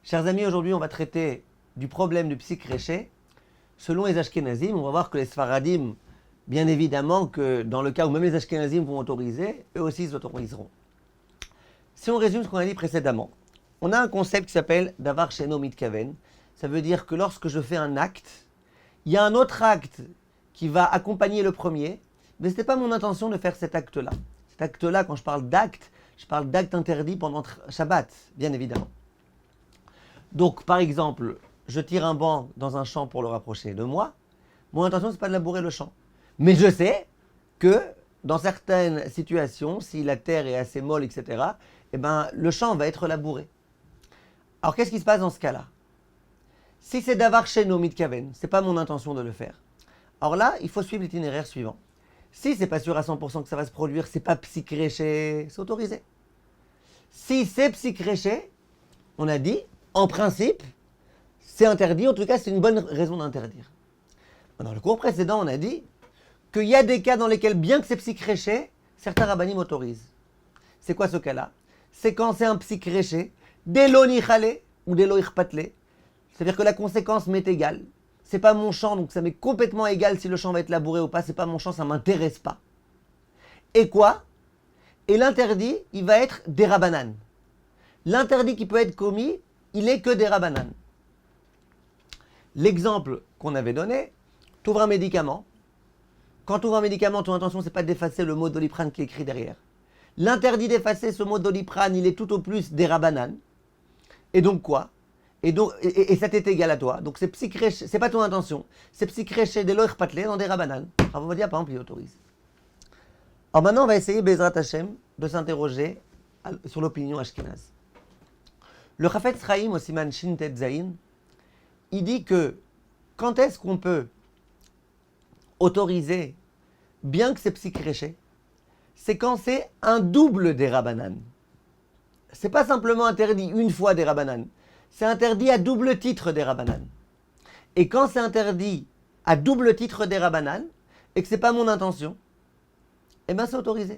Chers amis, aujourd'hui on va traiter du problème du psik-réché. Selon les Ashkenazim, on va voir que les Sfaradim, bien évidemment que dans le cas où même les Ashkenazim vont autoriser, eux aussi ils autoriseront. Si on résume ce qu'on a dit précédemment, on a un concept qui s'appelle Davar Sheno Mitkaven. Ça veut dire que lorsque je fais un acte, il y a un autre acte qui va accompagner le premier, mais ce n'était pas mon intention de faire cet acte-là. Cet acte-là, quand je parle d'acte interdit pendant Shabbat, bien évidemment. Donc, par exemple, je tire un banc dans un champ pour le rapprocher de moi. Mon intention, ce n'est pas de labourer le champ. Mais je sais que dans certaines situations, si la terre est assez molle, etc., eh ben, le champ va être labouré. Alors, qu'est-ce qui se passe dans ce cas-là? Si c'est Davar Sheno Mitkaven, ce n'est pas mon intention de le faire. Alors là, il faut suivre l'itinéraire suivant. Si c'est pas sûr à 100% que ça va se produire, c'est pas psik-réché, c'est autorisé. Si c'est psik-réché, on a dit, en principe, c'est interdit, en tout cas c'est une bonne raison d'interdire. Dans le cours précédent, on a dit qu'il y a des cas dans lesquels, bien que c'est psik-réché, certains rabbanim autorisent. C'est quoi ce cas-là? C'est quand c'est un psik-réché, d'élo nichale ou d'élo ichpatle. C'est-à-dire que la conséquence m'est égale. C'est pas mon champ, donc ça m'est complètement égal si le champ va être labouré ou pas. C'est pas mon champ, ça m'intéresse pas. Et quoi? Et l'interdit, il va être des rabanan. L'interdit qui peut être commis, il est que des rabanan. L'exemple qu'on avait donné, tu ouvres un médicament. Quand tu ouvres un médicament, ton intention, c'est pas d'effacer le mot doliprane qui est écrit derrière. L'interdit d'effacer ce mot doliprane, il est tout au plus des rabanan. Et donc quoi? Et ça t'est égal à toi. Donc c'est psik-réché, c'est pas ton intention. C'est psik-réché de l'oich patlé dans des rabanan. Alors on va dire par exemple, il autorise. Alors maintenant, on va essayer, Bezrat Hashem, de s'interroger sur l'opinion ashkénaze. Le Chafetz Chaim au Siman Shin Tet Zayin, il dit que quand est-ce qu'on peut autoriser, bien que c'est psik-réché, c'est quand c'est un double des rabanan. C'est pas simplement interdit une fois des rabanan. C'est interdit à double titre des rabanan. Et quand c'est interdit à double titre des rabanan, et que ce n'est pas mon intention, eh bien c'est autorisé.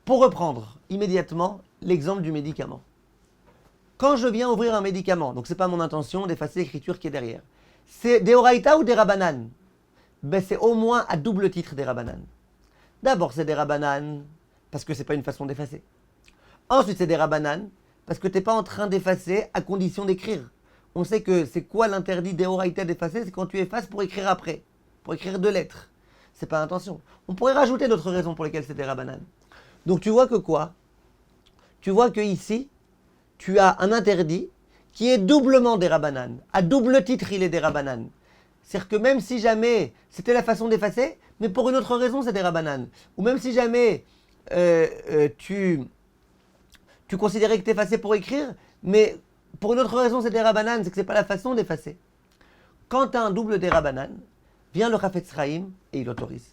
Pour reprendre immédiatement l'exemple du médicament. Quand je viens ouvrir un médicament, donc ce n'est pas mon intention d'effacer l'écriture qui est derrière, c'est des oraïta ou des rabanan? Ben c'est au moins à double titre des rabanan. D'abord c'est des rabanan, parce que ce n'est pas une façon d'effacer. Ensuite c'est des rabanan, parce que tu n'es pas en train d'effacer à condition d'écrire. On sait que c'est quoi l'interdit d'Eoraïta d'effacer? C'est quand tu effaces pour écrire après, pour écrire deux lettres. C'est pas l'intention. On pourrait rajouter d'autres raisons pour lesquelles c'est des rabanan. Donc tu vois que quoi? Tu vois que ici, tu as un interdit qui est doublement des rabanan. À double titre, il est des rabanan. C'est-à-dire que même si jamais c'était la façon d'effacer, mais pour une autre raison, c'est des rabanan. Ou même si jamais tu considérais que tu effaçais pour écrire, mais pour une autre raison, c'est des rabanan, c'est que ce n'est pas la façon d'effacer. Quand tu as un double des rabanan, vient le Chafetz Chaim et il autorise.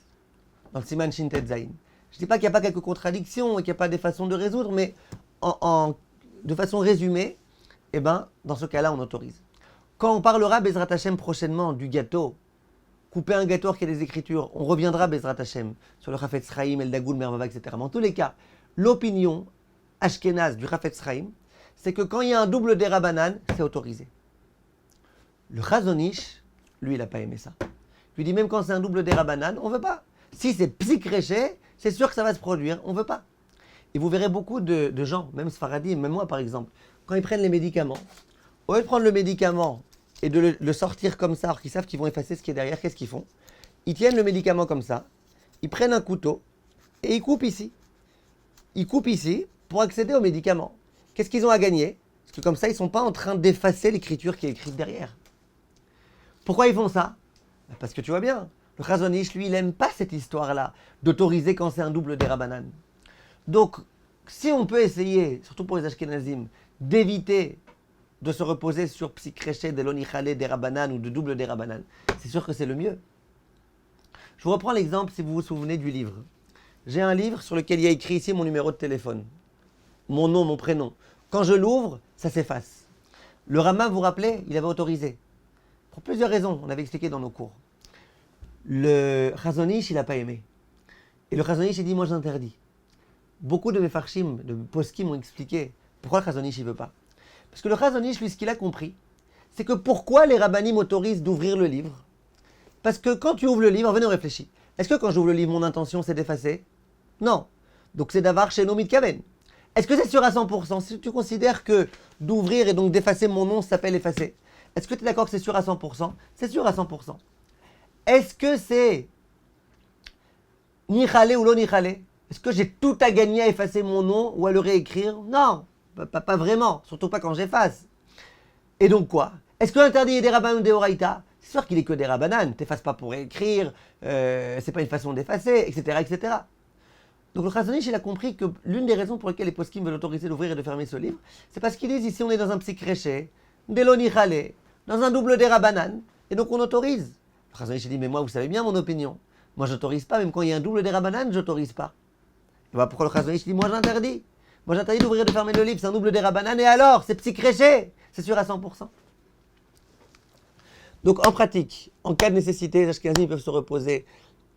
Dans le Siman Shin Tet Zayin. Je ne dis pas qu'il n'y a pas quelques contradictions et qu'il n'y a pas des façons de résoudre, mais de façon résumée, eh ben, dans ce cas-là, on autorise. Quand on parlera, Bezrat Hashem, prochainement, du gâteau, couper un gâteau qui a des écritures, on reviendra, Bezrat Hashem, sur le Chafetz Chaim, El Dagoul, Mervava, etc. Mais en tous les cas, l'opinion ashkénaze du Chafetz Chaim, c'est que quand il y a un double des rabanan, c'est autorisé. Le Chazon Ish, lui, il n'a pas aimé ça. Il lui dit même quand c'est un double des rabanan, on ne veut pas. Si c'est psik-réché, c'est sûr que ça va se produire, on ne veut pas. Et vous verrez beaucoup de gens, même Sfaradim, même moi par exemple, quand ils prennent les médicaments, au lieu de prendre le médicament et de le sortir comme ça, alors qu'ils savent qu'ils vont effacer ce qui est derrière, qu'est-ce qu'ils font? Ils tiennent le médicament comme ça, ils prennent un couteau et ils coupent ici. Ils coupent ici pour accéder au médicament. Qu'est-ce qu'ils ont à gagner? Parce que comme ça, ils ne sont pas en train d'effacer l'écriture qui est écrite derrière. Pourquoi ils font ça? Parce que tu vois bien, le Chazon Ish, lui, il n'aime pas cette histoire-là d'autoriser quand c'est un double des rabanan. Donc, si on peut essayer, surtout pour les Ashkenazim, d'éviter de se reposer sur psik-réché, de l'onichale, des rabanan ou de double des rabanan, c'est sûr que c'est le mieux. Je vous reprends l'exemple, si vous vous souvenez du livre. J'ai un livre sur lequel il y a écrit ici mon numéro de téléphone. Mon nom, mon prénom. Quand je l'ouvre, ça s'efface. Le Rama, vous vous rappelez, il avait autorisé. Pour plusieurs raisons, on avait expliqué dans nos cours. Le Chazon Ish, il n'a pas aimé. Et le Chazon Ish, il dit, moi j'interdis. Beaucoup de mes farshim, de poskim m'ont expliqué pourquoi le Chazon Ish, il ne veut pas. Parce que le Chazon Ish, lui, ce qu'il a compris, c'est que pourquoi les rabbanim autorisent d'ouvrir le livre? Parce que quand tu ouvres le livre, venez on réfléchit. Est-ce que quand j'ouvre le livre, mon intention c'est d'effacer? Non. Donc c'est d'avoir chez Nomit Kaven. Est-ce que c'est sûr à 100%? Si tu considères que d'ouvrir et donc d'effacer mon nom s'appelle effacer, est-ce que tu es d'accord que c'est sûr à 100%? C'est sûr à 100%. Est-ce que c'est Nichale ou lo Nichale? Est-ce que j'ai tout à gagner à effacer mon nom ou à le réécrire? Non, pas vraiment, surtout pas quand j'efface. Et donc quoi? Est-ce que l'interdit est des rabbanan ou des oraïta? C'est sûr qu'il est que des rabbanan, t'effaces pas pour réécrire, c'est pas une façon d'effacer, etc., etc. Donc le Chazon Ish, il a compris que l'une des raisons pour lesquelles les poskim veulent autoriser d'ouvrir et de fermer ce livre, c'est parce qu'ils disent ici on est dans un psychréché, des lo Nichale, dans un double des rabbanan, et donc on autorise. Le Chazon Ish dit mais moi vous savez bien mon opinion, moi j'autorise pas, même quand il y a un double des rabbanan, j'autorise pas. Et voilà pourquoi le Chazon Ish dit moi j'interdis. Moi j'interdis d'ouvrir et de fermer le livre, c'est un double des rabbanan, et alors c'est psychréché, c'est sûr à 100%. Donc en pratique, en cas de nécessité, les Ashkenazim peuvent se reposer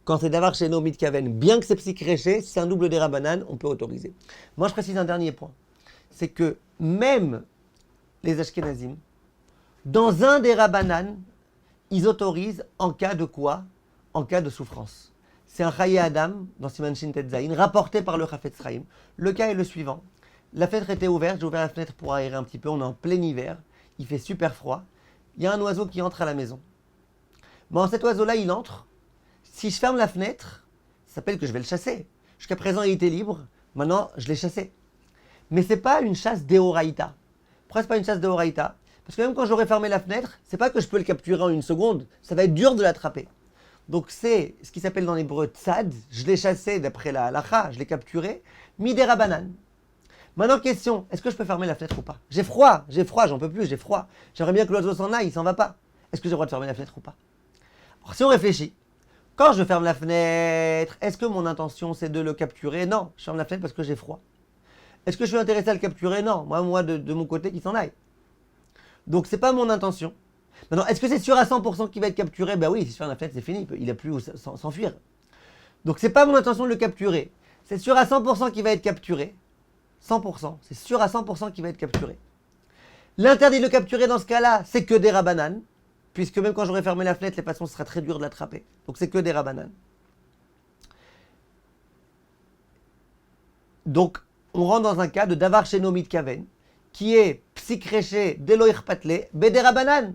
quand c'est d'avoir chez Nomit Kaven, bien que c'est psychréché, si c'est un double des rabbanan, on peut autoriser. Moi je précise un dernier point, c'est que même les Ashkenazim, dans un des rabbanan, ils autorisent en cas de quoi? En cas de souffrance. C'est un Chaye Adam, dans Siman Shin Tet Zayin, rapporté par le Chafetz Chaim. Le cas est le suivant. La fenêtre était ouverte, j'ai ouvert la fenêtre pour aérer un petit peu, on est en plein hiver, il fait super froid. Il y a un oiseau qui entre à la maison. Bon, cet oiseau-là, il entre. Si je ferme la fenêtre, ça s'appelle que je vais le chasser. Jusqu'à présent, il était libre. Maintenant, je l'ai chassé. Mais ce n'est pas une chasse d'Eoraïta. Pourquoi ce n'est pas une chasse d'Eoraïta? Parce que même quand j'aurai fermé la fenêtre, c'est pas que je peux le capturer en une seconde. Ça va être dur de l'attraper. Donc c'est ce qui s'appelle dans l'hébreu tzad. Je l'ai chassé d'après la halacha, je l'ai capturé. Midera banane. Maintenant, question, est-ce que je peux fermer la fenêtre ou pas? J'ai froid, j'en peux plus, j'ai froid. J'aimerais bien que l'oiseau s'en aille, il s'en va pas. Est-ce que j'ai le droit de fermer la fenêtre ou pas? Alors, si on réfléchit, quand je ferme la fenêtre, est-ce que mon intention c'est de le capturer? Non, je ferme la fenêtre parce que j'ai froid. Est-ce que je suis intéressé à le capturer? Non, moi de mon côté qu'il s'en aille. Donc c'est pas mon intention. Maintenant, est-ce que c'est sûr à 100% qu'il va être capturé? Ben oui, si je ferme la fenêtre, c'est fini, il n'a plus où s'enfuir. Donc c'est pas mon intention de le capturer. C'est sûr à 100% qu'il va être capturé. 100%, c'est sûr à 100% qu'il va être capturé. L'interdit de le capturer dans ce cas-là, c'est que des rabbanan, puisque même quand j'aurai fermé la fenêtre, les façons, ce sera très dur de l'attraper. Donc c'est que des rabbanan. Donc on rentre dans un cas de davar sheno mitkaven, qui est psychréché d'Eloïr patle, bédé rabbanan.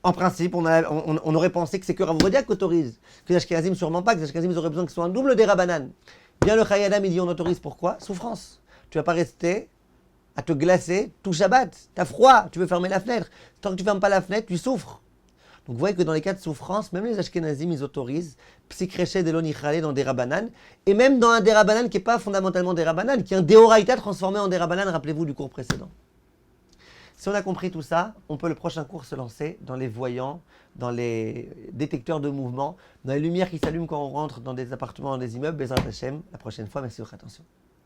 En principe, on aurait pensé que c'est que Rav Ovadia qui autorise, que les Ashkenazim sûrement pas, que les Ashkenazim auraient besoin que ce soit un double des rabbanan. Bien le Chaye Adam, il dit on autorise pourquoi? Souffrance. Tu vas pas rester à te glacer tout Shabbat. Tu as froid, tu veux fermer la fenêtre. Tant que tu fermes pas la fenêtre, tu souffres. Donc vous voyez que dans les cas de souffrance, même les Ashkenazim, ils autorisent psychréché d'Elo Nichale dans des rabbanan, et même dans un des rabbanan qui n'est pas fondamentalement des rabbanan, qui est un Deoraïta transformé en des rabbanan, rappelez-vous du cours précédent. Si on a compris tout ça, on peut le prochain cours se lancer dans les voyants, dans les détecteurs de mouvement, dans les lumières qui s'allument quand on rentre dans des appartements, dans des immeubles. Bezrat Hashem, la prochaine fois, merci de votre attention.